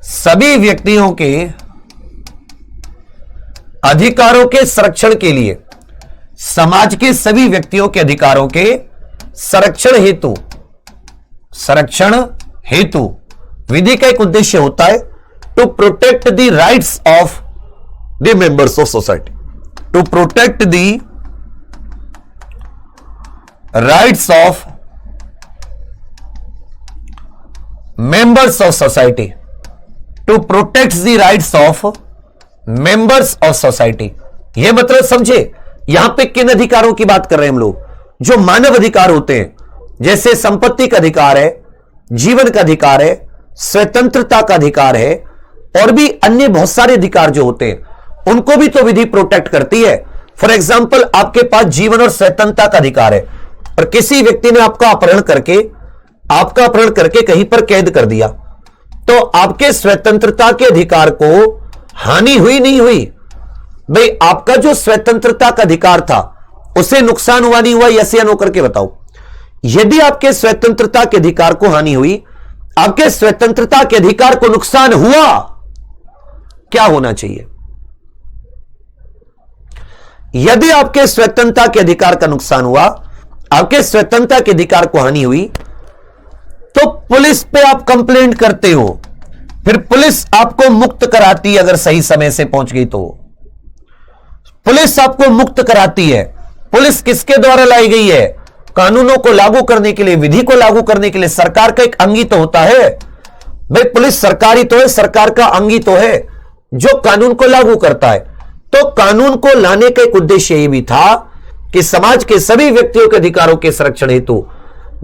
सभी व्यक्तियों के अधिकारों के संरक्षण के लिए, समाज के सभी व्यक्तियों के अधिकारों के संरक्षण हेतु, संरक्षण हेतु विधि का एक उद्देश्य होता है, to protect the rights of the members of society, to protect the rights of members of society, to protect the rights of members of society. यह मतलब समझे, यहां पे किन अधिकारों की बात कर रहे हैं हम लोग? जो मानव अधिकार होते हैं, जैसे संपत्ति का अधिकार है, जीवन का अधिकार है, स्वतंत्रता का अधिकार है, और भी अन्य बहुत सारे अधिकार जो होते हैं, उनको भी तो विधि प्रोटेक्ट करती है। फॉर एग्जाम्पल, आपके पास जीवन और स्वतंत्रता का अधिकार है, और किसी व्यक्ति ने आपका अपहरण करके कहीं पर कैद कर दिया, तो आपके स्वतंत्रता के अधिकार को हानि हुई नहीं हुई? भाई, आपका जो स्वतंत्रता का अधिकार था उसे नुकसान हुआ नहीं हुआ? यस या नो करके बताओ। यदि आपके स्वतंत्रता के अधिकार को हानि हुई, आपके स्वतंत्रता के अधिकार को नुकसान हुआ, क्या होना चाहिए? यदि आपके स्वतंत्रता के अधिकार का नुकसान हुआ, आपके स्वतंत्रता के अधिकार को हानि हुई, तो पुलिस पे आप कंप्लेंट करते हो, फिर पुलिस आपको मुक्त कराती, अगर सही समय से पहुंच गई तो पुलिस आपको मुक्त कराती है। पुलिस किसके द्वारा लाई गई है? कानूनों को लागू करने के लिए, विधि को लागू करने के लिए। सरकार का एक अंगी तो होता है भाई, पुलिस सरकारी तो है, सरकार का अंगी तो है जो कानून को लागू करता है। तो कानून को लाने का एक उद्देश्य यह भी था कि समाज के सभी व्यक्तियों के अधिकारों के संरक्षण हेतु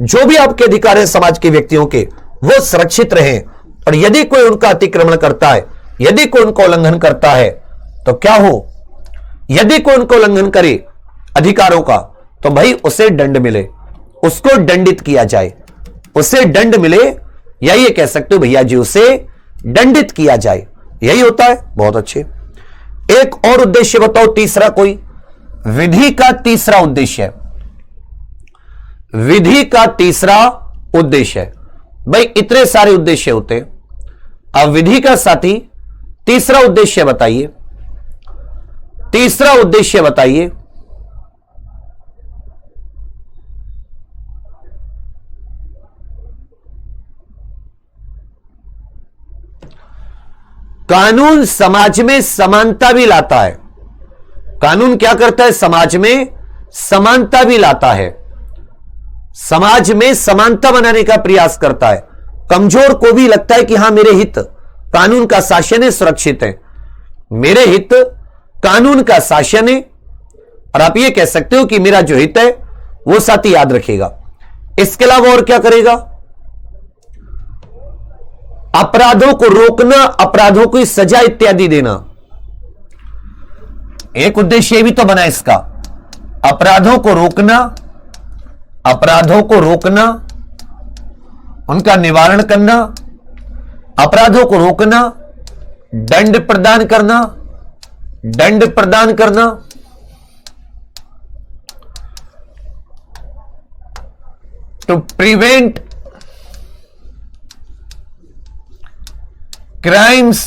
जो भी आपके अधिकार है समाज के व्यक्तियों के, वो सुरक्षित रहे। और यदि कोई उनका अतिक्रमण करता है, यदि कोई उनका उल्लंघन करता है तो क्या हो? यदि कोई उनको उल्लंघन करे अधिकारों का तो भाई उसे दंड मिले, उसको दंडित किया जाए, उसे दंड मिले, या ये कह सकते हो भैया जी उसे दंडित किया जाए, यही होता है। बहुत अच्छे। एक और उद्देश्य बताओ, तीसरा कोई? विधि का तीसरा उद्देश्य है, विधि का तीसरा उद्देश्य है। भाई इतने सारे उद्देश्य होते हैं, अब विधि का साथी तीसरा उद्देश्य बताइए, तीसरा उद्देश्य बताइए। कानून समाज में समानता भी लाता है। कानून क्या करता है? समाज में समानता भी लाता है, समाज में समानता बनाने का प्रयास करता है। कमजोर को भी लगता है कि हां मेरे हित कानून का शासन है, सुरक्षित है, मेरे हित कानून का शासन है। और आप ये कह सकते हो कि मेरा जो हित है वो साथी याद रखेगा। इसके अलावा और क्या करेगा? अपराधों को रोकना, अपराधों को सजा इत्यादि देना। एक उद्देश्य भी तो बना इसका, अपराधों को रोकना, अपराधों को रोकना, उनका निवारण करना, अपराधों को रोकना, दंड प्रदान करना, दंड प्रदान करना, to prevent crimes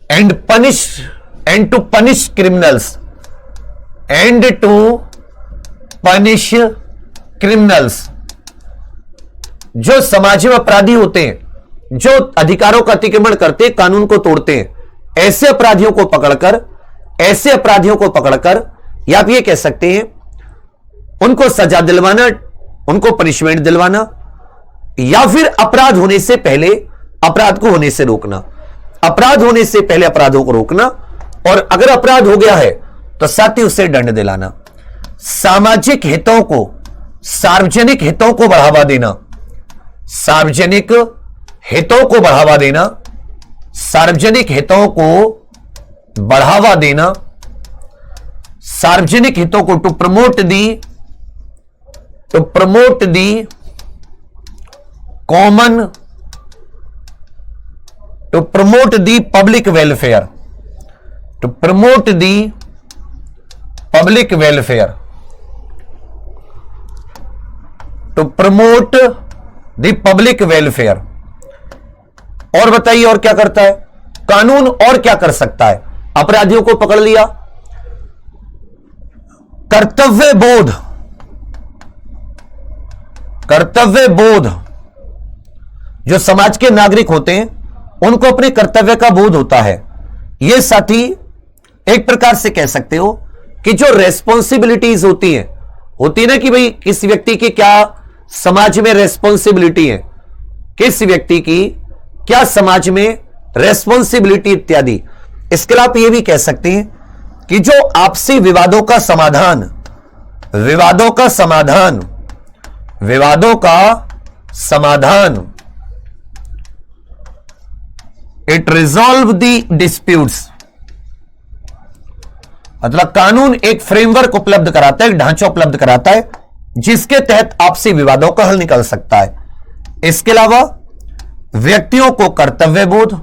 and to punish criminals and to punish criminals। जो समाज में अपराधी होते हैं, जो अधिकारों का अतिक्रमण करते हैं, कानून को तोड़ते हैं, ऐसे अपराधियों को पकड़कर, ऐसे अपराधियों को पकड़कर, या आप ये कह सकते हैं उनको सजा दिलवाना, उनको पनिशमेंट दिलवाना, या फिर अपराध होने से पहले अपराध को होने से रोकना, अपराध होने से पहले अपराधों को रोकना, और अगर अपराध हो गया है तो साथ ही उसे दंड दिलाना। सामाजिक हितों को, सार्वजनिक हितों को बढ़ावा देना, सार्वजनिक हितों को बढ़ावा देना, सार्वजनिक हितों को बढ़ावा देना, सार्वजनिक हितों को to promote the common, to promote the public welfare, to promote the public welfare, to promote the public welfare। और बताइए और क्या करता है कानून? और क्या कर सकता है? अपराधियों को पकड़ लिया, कर्तव्य बोध, कर्तव्य बोध, जो समाज के नागरिक होते हैं उनको अपने कर्तव्य का बोध होता है। यह साथी एक प्रकार से कह सकते हो कि जो रेस्पॉन्सिबिलिटीज होती है ना कि भाई किस व्यक्ति की क्या समाज में रेस्पॉन्सिबिलिटी है, किस व्यक्ति की क्या समाज में रेस्पॉन्सिबिलिटी इत्यादि। इसके अलावा आप यह भी कह सकते हैं कि जो आपसी विवादों का समाधान, विवादों का समाधान, विवादों का समाधान, इट रिजॉल्व दी डिस्प्यूट्स। मतलब कानून एक फ्रेमवर्क उपलब्ध कराता है, एक ढांचा उपलब्ध कराता है जिसके तहत आपसी विवादों का हल निकल सकता है। इसके अलावा व्यक्तियों को कर्तव्य बोध,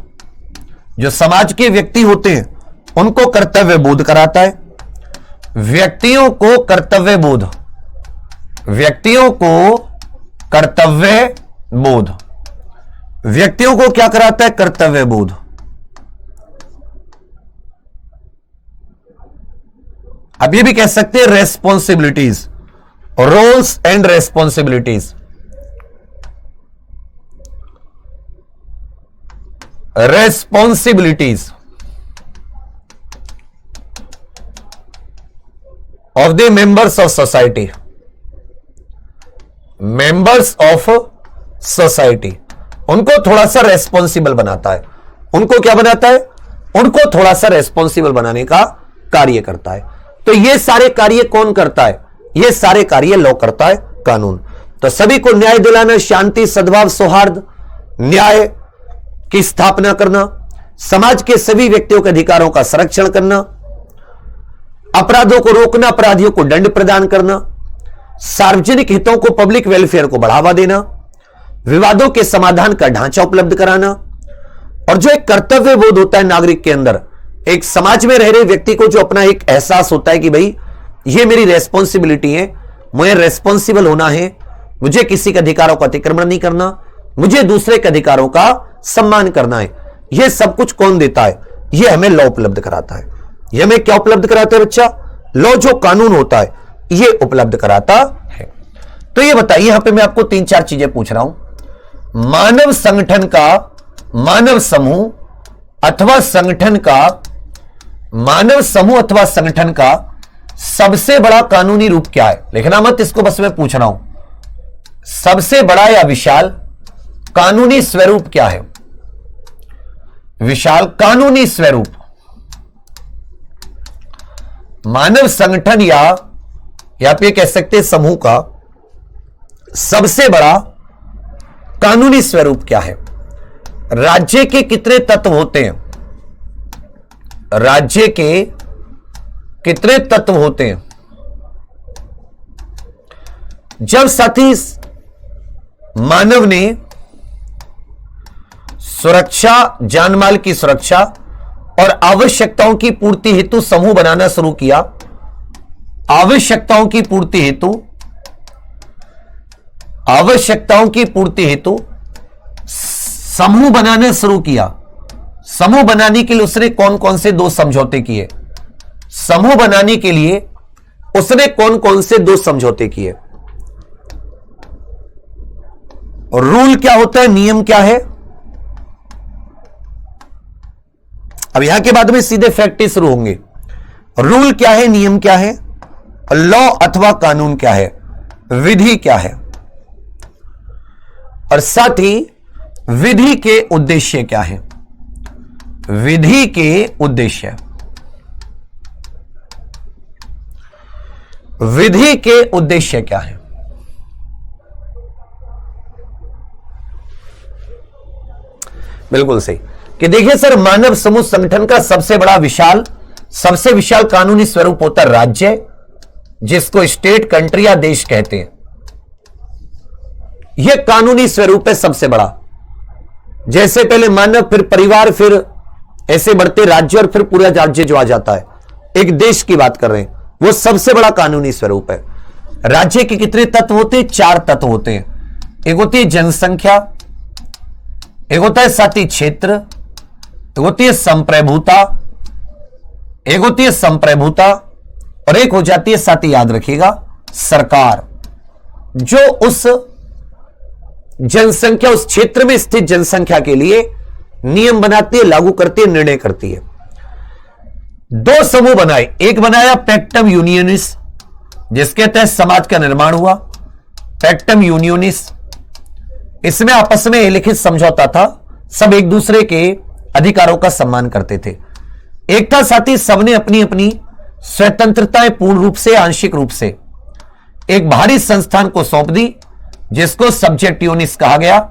जो समाज के व्यक्ति होते हैं उनको कर्तव्य बोध कराता है। व्यक्तियों को कर्तव्य बोध, व्यक्तियों को कर्तव्य बोध, व्यक्तियों को क्या कराता है? कर्तव्य बोध। अब ये भी कह सकते हैं responsibilities, roles and responsibilities, responsibilities, of the members of society, members of society, उनको थोड़ा सा रेस्पॉन्सिबल बनाता है। उनको क्या बनाता है? उनको थोड़ा सा रेस्पॉन्सिबल बनाने का कार्य करता है। तो ये सारे कार्य कौन करता है? ये सारे कार्य लॉ करता है, कानून। तो सभी को न्याय दिलाना, शांति, सद्भाव, सौहार्द, न्याय की स्थापना करना, समाज के सभी व्यक्तियों के अधिकारों का संरक्षण करना, अपराधों को रोकना, अपराधियों को दंड प्रदान करना, सार्वजनिक हितों को, पब्लिक वेलफेयर को बढ़ावा देना, विवादों के समाधान का ढांचा उपलब्ध कराना, और जो एक कर्तव्य बोध होता है नागरिक के अंदर, एक समाज में रह रहे व्यक्ति को जो अपना एक एहसास होता है कि भाई ये मेरी रेस्पॉन्सिबिलिटी है, मुझे रेस्पॉन्सिबल होना है, मुझे किसी के अधिकारों का अतिक्रमण नहीं करना, मुझे दूसरे के अधिकारों का सम्मान करना है। यह सब कुछ कौन देता है? यह हमें लॉ उपलब्ध कराता है। यह हमें क्या उपलब्ध कराता है बच्चा? लॉ, जो कानून होता है, यह उपलब्ध कराता है। तो यह बताइए, यहां पे मैं आपको 3-4 चीजें पूछ रहा हूं। मानव संगठन का, मानव समूह अथवा संगठन का, मानव समूह अथवा संगठन का सबसे बड़ा कानूनी रूप क्या है? लिखना मत, इसको बस मैं पूछ रहा हूं। सबसे बड़ा या विशाल कानूनी स्वरूप क्या है? विशाल कानूनी स्वरूप, मानव संगठन या आप ये कह सकते हैं समूह का सबसे बड़ा कानूनी स्वरूप क्या है? राज्य के कितने तत्व होते हैं? राज्य के कितने तत्व होते हैं? जब साथी मानव ने सुरक्षा, जानमाल की सुरक्षा और आवश्यकताओं की पूर्ति हेतु समूह बनाना शुरू किया, आवश्यकताओं की पूर्ति हेतु, आवश्यकताओं की पूर्ति हेतु समूह बनाना शुरू किया। समूह बनाने के लिए उसने कौन कौन से 2 समझौते किए? समूह बनाने के लिए उसने कौन कौन से 2 समझौते किए? रूल क्या होता है? नियम क्या है? अब यहां के बाद में सीधे फैक्ट शुरू होंगे। रूल क्या है? नियम क्या है? लॉ अथवा कानून क्या है? विधि क्या है? और साथ ही विधि के उद्देश्य क्या है? विधि के उद्देश्य, विधि के उद्देश्य क्या है? बिल्कुल सही कि देखिए सर, मानव समूह संगठन का सबसे बड़ा विशाल, सबसे विशाल कानूनी स्वरूप होता है राज्य, जिसको स्टेट, कंट्री या देश कहते हैं। यह कानूनी स्वरूप है सबसे बड़ा। जैसे पहले मानव, फिर परिवार, फिर ऐसे बढ़ते राज्य और फिर पूरा राज्य जो आ जाता है, एक देश की बात कर रहे हैं, वो सबसे बड़ा कानूनी स्वरूप है। राज्य के कितने तत्व होते हैं? 4 तत्व होते हैं। एक होती है जनसंख्या, एक होता है साथी क्षेत्र, एक होती है संप्रभुता, एक होती है संप्रभुता, और एक हो जाती है साथी, याद रखिएगा, सरकार, जो उस जनसंख्या, उस क्षेत्र में स्थित जनसंख्या के लिए नियम बनाती है, लागू करती है, निर्णय करती है। 2 समूह बनाए। एक बनाया पैक्टम यूनियनिस, जिसके तहत समाज का निर्माण हुआ। पैक्टम यूनियनिस, इसमें आपस में लिखित समझौता था, सब एक दूसरे के अधिकारों का सम्मान करते थे। एक था साथी, सबने अपनी अपनी स्वतंत्रताएं पूर्ण रूप से, आंशिक रूप से एक बाहरी संस्थान को सौंप दी, जिसको सब्जेक्ट यूनिस कहा गया।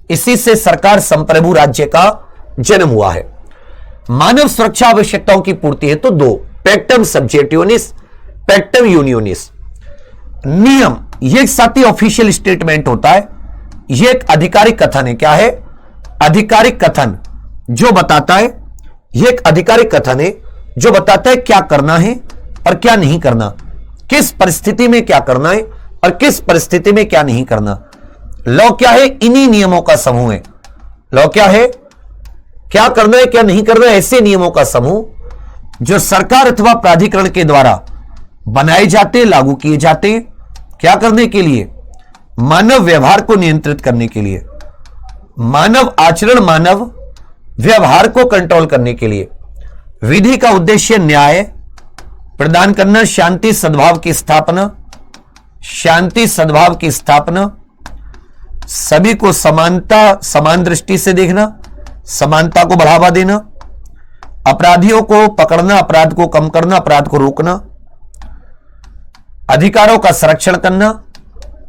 इसी से सरकार, संप्रभु राज्य का जन्म हुआ है। मानव सुरक्षा आवश्यकताओं की पूर्ति है तो 2, पैक्टम सब्जेक्ट यूनिस, पैक्टम यूनियनिस। नियम, यह साथी ऑफिशियल स्टेटमेंट होता है, यह एक आधिकारिक कथन है। क्या है? आधिकारिक कथन जो बताता है, यह एक आधिकारिक कथन है जो बताता है क्या करना है और क्या नहीं करना, किस परिस्थिति में क्या करना है और किस परिस्थिति में क्या नहीं करना। लॉ क्या है? इन्हीं नियमों का समूह है। लॉ क्या है? क्या करना है, क्या नहीं करना है, ऐसे नियमों का समूह जो सरकार अथवा प्राधिकरण के द्वारा बनाए जाते, लागू किए जाते। क्या करने के लिए? मानव व्यवहार को नियंत्रित करने के लिए, मानव आचरण, मानव व्यवहार को कंट्रोल करने के लिए। विधि का उद्देश्य न्याय, प्रदान करना, शांति सद्भाव की स्थापना, शांति सद्भाव की स्थापना, सभी को समानता समान दृष्टि से देखना, समानता को बढ़ावा देना, अपराधियों को पकड़ना, अपराध को कम करना, अपराध को रोकना, अधिकारों का संरक्षण करना,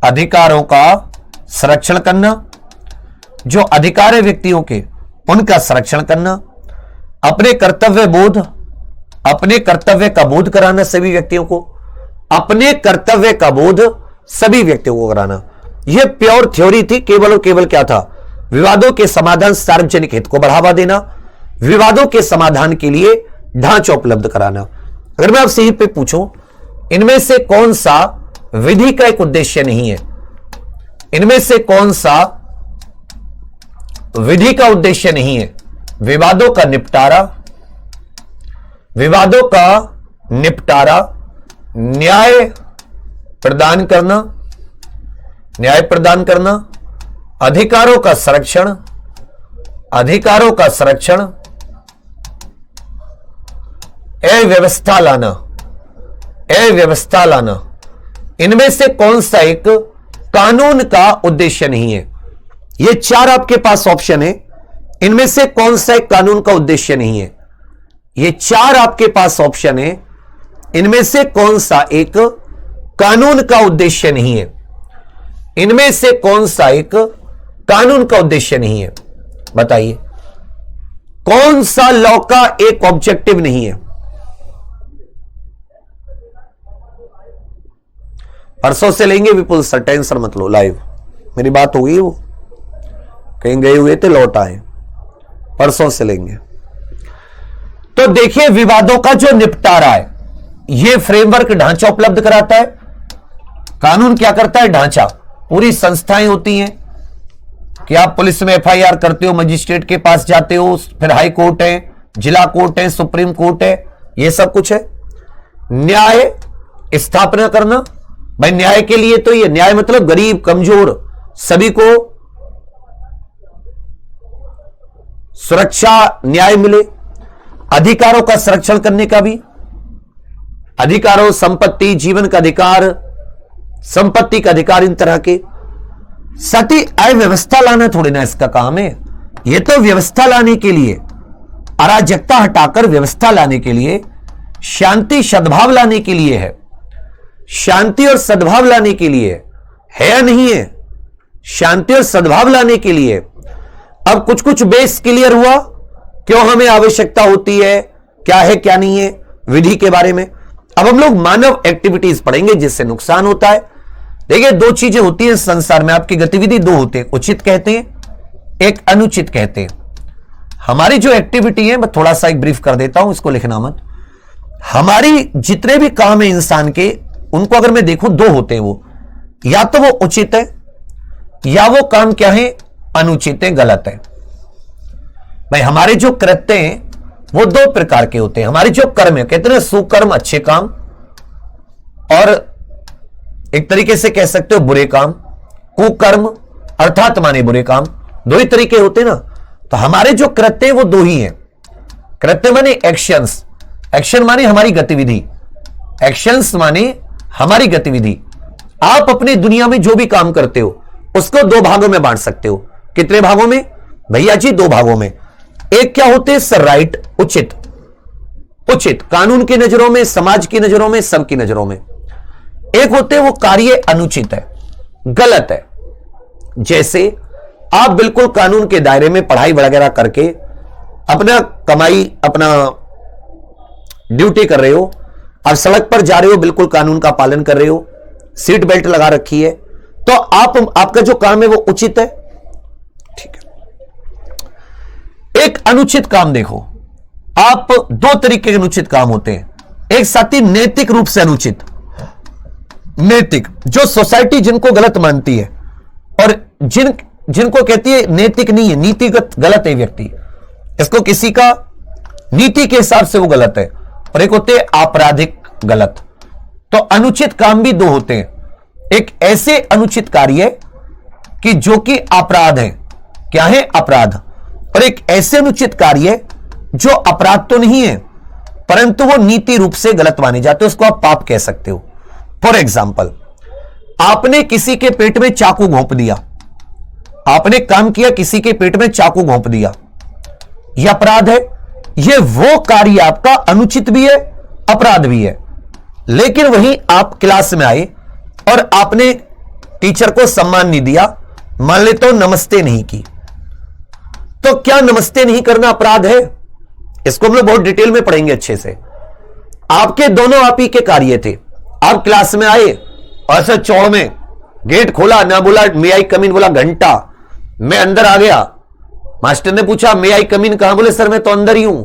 अधिकारों का संरक्षण करना, जो अधिकार है व्यक्तियों के उनका संरक्षण करना, अपने कर्तव्य बोध, अपने कर्तव्य का बोध कराना सभी व्यक्तियों को, अपने कर्तव्य का बोध सभी व्यक्तियों को कराना। यह प्योर थ्योरी थी। केवल और केवल क्या था? विवादों के समाधान, सार्वजनिक हित को बढ़ावा देना, विवादों के समाधान के लिए ढांचा उपलब्ध कराना। अगर मैं आपसे यहीं पे पूछूं, इनमें से कौन सा विधि का एक उद्देश्य नहीं है? इनमें से कौन सा विधि का उद्देश्य नहीं है? विवादों का निपटारा, विवादों का निपटारा, न्याय प्रदान करना, न्याय प्रदान करना, अधिकारों का संरक्षण, अधिकारों का संरक्षण, अव्यवस्था लाना, अव्यवस्था लाना। इनमें से कौन सा एक कानून का उद्देश्य नहीं है? ये चार आपके पास ऑप्शन है, इनमें से कौन सा एक कानून का उद्देश्य नहीं है? ये चार आपके पास ऑप्शन है, इनमें से कौन सा एक कानून का उद्देश्य नहीं है? इनमें से कौन सा एक कानून का उद्देश्य नहीं है? बताइए, कौन सा लॉ का एक ऑब्जेक्टिव नहीं है? परसों से लेंगे विपुल सर, टेंशन मत लो। लाइव मेरी बात हो गई, वो कहीं गए हुए थे, लौट आए, परसों से लेंगे। तो देखिए, विवादों का जो निपटारा है, यह फ्रेमवर्क ढांचा उपलब्ध कराता है। कानून क्या करता है? ढांचा। पूरी संस्थाएं होती हैं कि आप पुलिस में एफआईआर करते हो, मजिस्ट्रेट के पास जाते हो, फिर हाई कोर्ट है, जिला कोर्ट है, सुप्रीम कोर्ट है, यह सब कुछ है। न्याय स्थापना करना, भाई न्याय के लिए तो ये न्याय मतलब गरीब कमजोर सभी को सुरक्षा न्याय मिले। अधिकारों का संरक्षण करने का भी, अधिकारों, संपत्ति, जीवन का अधिकार, संपत्ति का अधिकार, इन तरह के। साथ ही अव्यवस्था लाना थोड़ी ना इसका काम है, यह तो व्यवस्था लाने के लिए, अराजकता हटाकर व्यवस्था लाने के लिए, शांति सद्भाव लाने के लिए है। शांति और सद्भाव लाने के लिए है या नहीं है? शांति और सद्भाव लाने के लिए। अब कुछ कुछ बेस क्लियर हुआ, क्यों हमें आवश्यकता होती है, क्या है क्या नहीं है, विधि के बारे में। अब हम लोग मानव एक्टिविटीज पढ़ेंगे जिससे नुकसान होता है। देखिए, दो चीजें होती हैं संसार में, आपकी गतिविधि दो होते हैं, उचित कहते हैं, एक अनुचित कहते हैं। हमारी जो एक्टिविटी है, मैं थोड़ा सा एक ब्रीफ कर देता हूं, इसको लिखना मत। हमारी जितने भी काम है इंसान के, उनको अगर मैं देखूं दो होते हैं, वो या तो वो उचित है या वो काम क्या है, अनुचित है, गलत है। भाई हमारे जो कृत्य हैं वो दो प्रकार के होते हैं। हमारे जो कर्म है, कहते हैं सुकर्म अच्छे काम, और एक तरीके से कह सकते हो बुरे काम, कुकर्म अर्थात माने बुरे काम, दो ही तरीके होते हैं ना। तो हमारे जो कृत्य हैं वो दो ही हैं। कृत्य माने एक्शंस, एक्शन माने हमारी गतिविधि, एक्शंस माने हमारी गतिविधि। आप अपनी दुनिया में जो भी काम करते हो उसको दो भागों में बांट सकते हो। कितने भागों में भैया जी? दो भागों में। एक क्या होते हैं? सर राइट, उचित, उचित कानून की नजरों में, समाज की नजरों में, सबकी नजरों में। एक होते हैं वो कार्य अनुचित है, गलत है। जैसे आप बिल्कुल कानून के दायरे में पढ़ाई वगैरह करके अपना कमाई, अपना ड्यूटी कर रहे हो, आप सड़क पर जा रहे हो, बिल्कुल कानून का पालन कर रहे हो, सीट बेल्ट लगा रखी है, तो आपका जो काम है वो उचित है, ठीक है। एक अनुचित काम देखो, आप दो तरीके के अनुचित काम होते हैं। एक साथी नैतिक रूप से अनुचित, नैतिक जो सोसाइटी जिनको गलत मानती है और जिनको कहती है नैतिक नहीं है, नीतिगत गलत है व्यक्ति, इसको किसी का नीति के हिसाब से वो गलत है। और एक होते हैं आपराधिक गलत। तो अनुचित काम भी दो होते हैं, एक ऐसे अनुचित कार्य कि जो कि अपराध है, क्या है? अपराध। और एक ऐसे अनुचित कार्य जो अपराध तो नहीं है परंतु वो नीति रूप से गलत माने जाते, उसको आप पाप कह सकते हो। फॉर एग्जाम्पल, आपने किसी के पेट में चाकू घोंप दिया, आपने काम किया, किसी के पेट में चाकू घोंप दिया, यह अपराध है। यह वो कार्य आपका अनुचित भी है, अपराध भी है। लेकिन वहीं आप क्लास में आए और आपने टीचर को सम्मान नहीं दिया, मान लेते हो नमस्ते नहीं की, तो क्या नमस्ते नहीं करना अपराध है? इसको हम लोग बहुत डिटेल में पढ़ेंगे अच्छे से। आपके दोनों आप ही के कार्य थे। आप क्लास में आए और ऐसे चौड़ में गेट खोला, ना बोला मे आई कम इन, बोला घंटा, मैं अंदर आ गया। मास्टर ने पूछा मे आई कम इन कहां? बोले सर मैं तो अंदर ही हूं।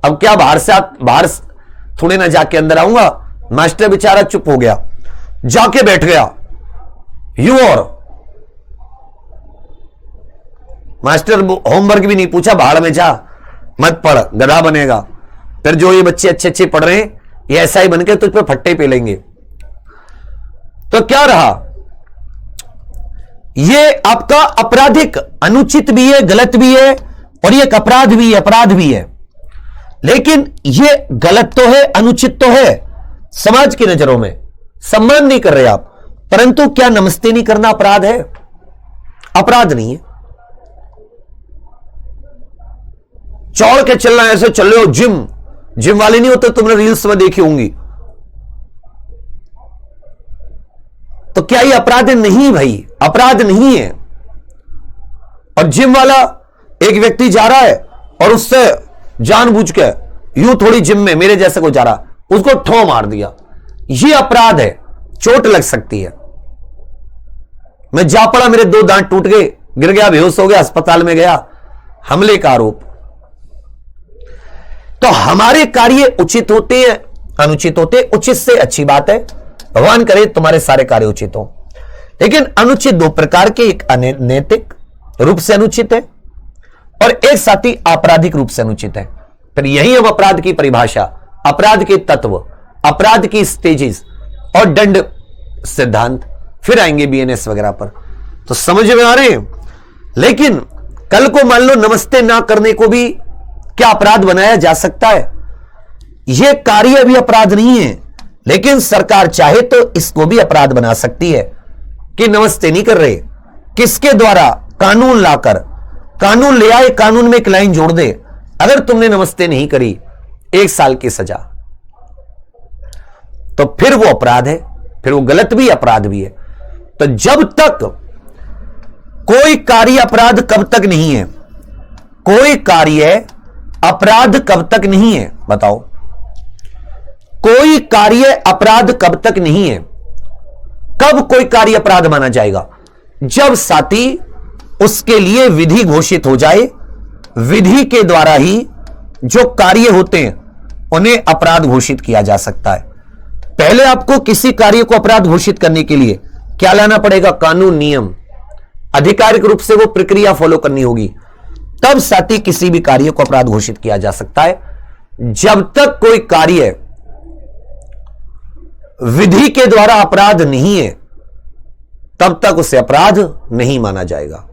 अब क्या बाहर थोड़े ना जाके अंदर आऊंगा। मास्टर बेचारा चुप हो गया, जाके बैठ गया यूं, और मास्टर होमवर्क भी नहीं पूछा, बाहर में जा, मत पढ़, गधा बनेगा। फिर जो ये बच्चे अच्छे अच्छे पढ़ रहे हैं, ये ऐसा ही बनकर तुझ पे फट्टे पेलेंगे। तो क्या रहा? ये आपका आपराधिक, अनुचित भी है, गलत भी है, और ये एक अपराध भी है, अपराध भी है। लेकिन ये गलत तो है, अनुचित तो है, समाज की नजरों में सम्मान नहीं कर रहे आप, परंतु क्या नमस्ते नहीं करना अपराध है? अपराध नहीं है। चौड़ के चलना, ऐसे चल रहे हो, जिम वाले नहीं होते, तुमने रील्स में देखी होंगी, तो क्या ये अपराध है? नहीं भाई, अपराध नहीं है। और जिम वाला एक व्यक्ति जा रहा है और उससे जानबूझ के यूं थोड़ी जिम में मेरे जैसे को जा रहा, उसको ठो मार दिया, ये अपराध है, चोट लग सकती है। मैं जा पड़ा, मेरे 2 दांत टूट गए, गिर गया, बेहोश हो गया, अस्पताल में गया, हमले का आरोप। तो हमारे कार्य उचित होते हैं, अनुचित होते? उचित से अच्छी बात है, भगवान करे तुम्हारे सारे कार्य उचित हो। लेकिन अनुचित 2 प्रकार के, एक अनैतिक रूप से अनुचित है और एक साथी आपराधिक रूप से अनुचित है। फिर यही हम अपराध की परिभाषा, अपराध के तत्व, अपराध की स्टेजेस और दंड सिद्धांत फिर आएंगे बीएनएस वगैरह पर, तो समझ में आ रहे हैं। लेकिन कल को मान लो नमस्ते ना करने को भी क्या अपराध बनाया जा सकता है? यह कार्य भी अपराध नहीं है, लेकिन सरकार चाहे तो इसको भी अपराध बना सकती है कि नमस्ते नहीं कर रहे। किसके द्वारा? कानून लाकर, कानून ले आए, कानून में एक लाइन जोड़ दे, अगर तुमने नमस्ते नहीं करी 1 साल की सजा, तो फिर वो अपराध है, फिर वो गलत भी, अपराध भी है। तो जब तक कोई कार्य अपराध कब तक नहीं है? कोई कार्य अपराध कब तक नहीं है? बताओ, कोई कार्य अपराध कब तक नहीं है? कब कोई कार्य अपराध माना जाएगा? जब साथी उसके लिए विधि घोषित हो जाए, विधि के द्वारा ही जो कार्य होते हैं उन्हें अपराध घोषित किया जा सकता है। पहले आपको किसी कार्य को अपराध घोषित करने के लिए क्या लाना पड़ेगा? कानून, नियम, आधिकारिक रूप से वो प्रक्रिया फॉलो करनी होगी, तब साथी किसी भी कार्य को अपराध घोषित किया जा सकता है। जब तक कोई कार्य विधि के द्वारा अपराध नहीं है, तब तक उसे अपराध नहीं माना जाएगा।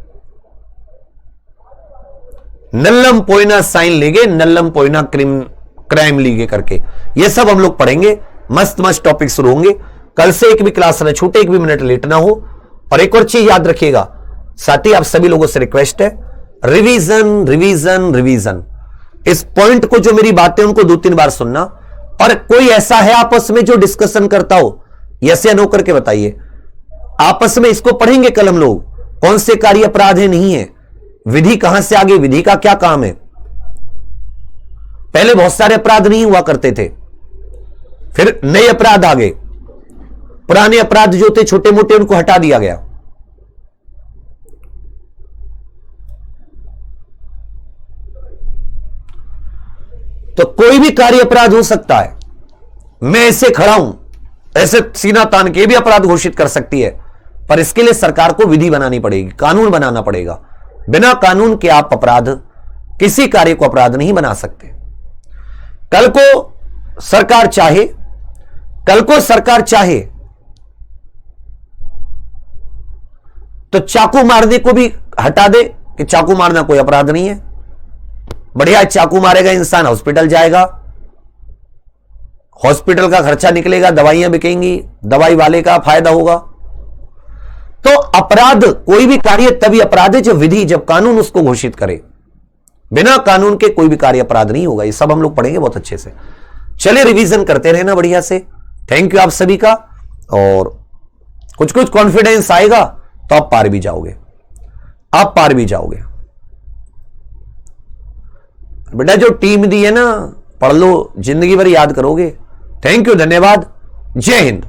नल्लम पोइना साइन लेगे, नल्लम पोइना क्राइम लीगे करके, ये सब हम लोग पढ़ेंगे। मस्त मस्त टॉपिक शुरू होंगे कल से। एक भी क्लास ना छूटे, एक भी मिनट लेट ना हो। और एक और चीज याद रखिएगा साथी, आप सभी लोगों से रिक्वेस्ट है, रिवीजन रिवीजन रिवीजन। इस पॉइंट को, जो मेरी बातें उनको 2-3 बार सुनना। और कोई ऐसा है आपस में जो डिस्कशन करता हो, यस या नो करके बताइए। आपस में इसको पढ़ेंगे कल हम लोग, कौन से कार्य अपराध है, नहीं है, विधि कहां से आगे, विधि का क्या काम है। पहले बहुत सारे अपराध नहीं हुआ करते थे, फिर नए अपराध आ गए, पुराने अपराध जो थे छोटे मोटे उनको हटा दिया गया। तो कोई भी कार्य अपराध हो सकता है। मैं ऐसे खड़ा हूं, ऐसे सीना तान के भी अपराध घोषित कर सकती है, पर इसके लिए सरकार को विधि बनानी पड़ेगी, कानून बनाना पड़ेगा। बिना कानून के आप अपराध, किसी कार्य को अपराध नहीं बना सकते। कल को सरकार चाहे तो चाकू मारने को भी हटा दे कि चाकू मारना कोई अपराध नहीं है। बढ़िया, चाकू मारेगा इंसान, हॉस्पिटल जाएगा, हॉस्पिटल का खर्चा निकलेगा, दवाइयां बिकेंगी, दवाई वाले का फायदा होगा। तो अपराध, कोई भी कार्य तभी अपराध है जब विधि, जब कानून उसको घोषित करे। बिना कानून के कोई भी कार्य अपराध नहीं होगा। ये सब हम लोग पढ़ेंगे बहुत अच्छे से। चलिए रिवीजन करते रहना बढ़िया से। थैंक यू आप सभी का। और कुछ कुछ कॉन्फिडेंस आएगा तो आप पार भी जाओगे, आप पार भी जाओगे। बेटा जो टीम दी है ना, पढ़ लो, जिंदगी भर याद करोगे। थैंक यू, धन्यवाद, जय हिंद।